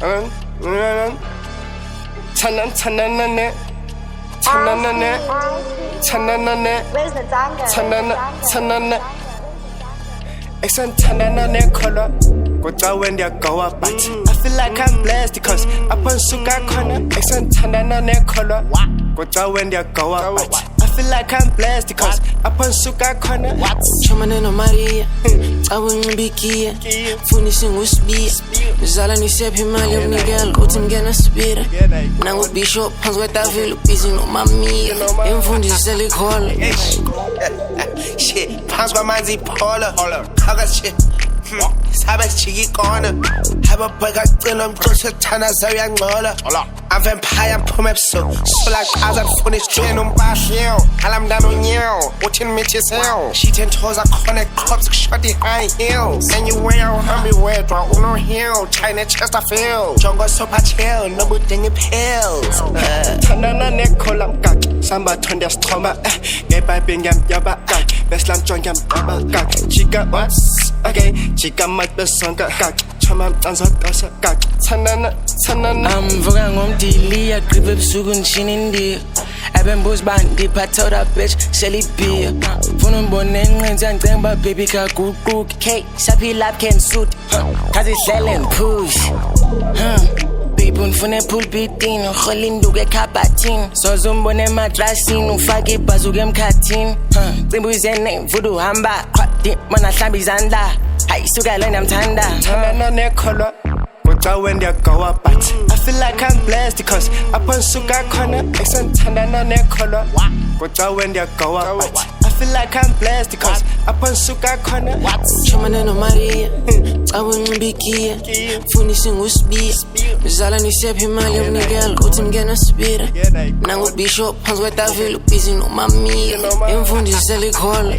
I feel like I'm blessed because upon suka corner. I feel like I'm blessed because upon suka corner. Chumane no Maria, I wouldn't be kia. Finishing with speed. Zala ni sepi mali of nigel, go to get a speeder. Now would be short, pants with that feel busy no mammy. And from this silly call. Shit, pants with my Z-Polar. I got shit. Sabe chiki corner. Have a bug at them close to Tana Zayan Mola. I'm vampire pump so like as I'm finished train on Bashio. Alam down on you, watching me to sell. She 10 toes are connect clubs, shutty high heels. And you wear hungry wear, draw on hill. China chest I feel. Jungle super chill, no but then you pills. Tanana neck column gag. Samba turn their stomach. Get by Bingham Yaba gag. Bestlam John Yam Yaba gag. Chica what's okay. Chica might be song gag. Chama answer gag. Tanana. I'm vogang on Dilly, I grip up Sugun Shin in the I've been boosted by the pato that bitch, Shelly Beer. Funum Bonen and Grandma baby car good cook. Cake, Sappy lap can suit. Cause it's selling push. People from the pulpit in, Holin do get capatin. So Zumbone madrasin, Fagi Bazugam Katin. Timbus and name Voodoo Hamba, Crop Mana Sambizanda. I still got I'm Tanda. Tanana color. When they go up, but I feel like I'm blessed because upon suka corner, color. When they go up, but I feel like I'm blessed because upon suka corner. Chumane no Maria, I wouldn't be kia. Finishing with speed. Zala ni sepi mali of nigel, go to get a speeder. Now would be short, pants with that feel busy no mammy. And from this silly call.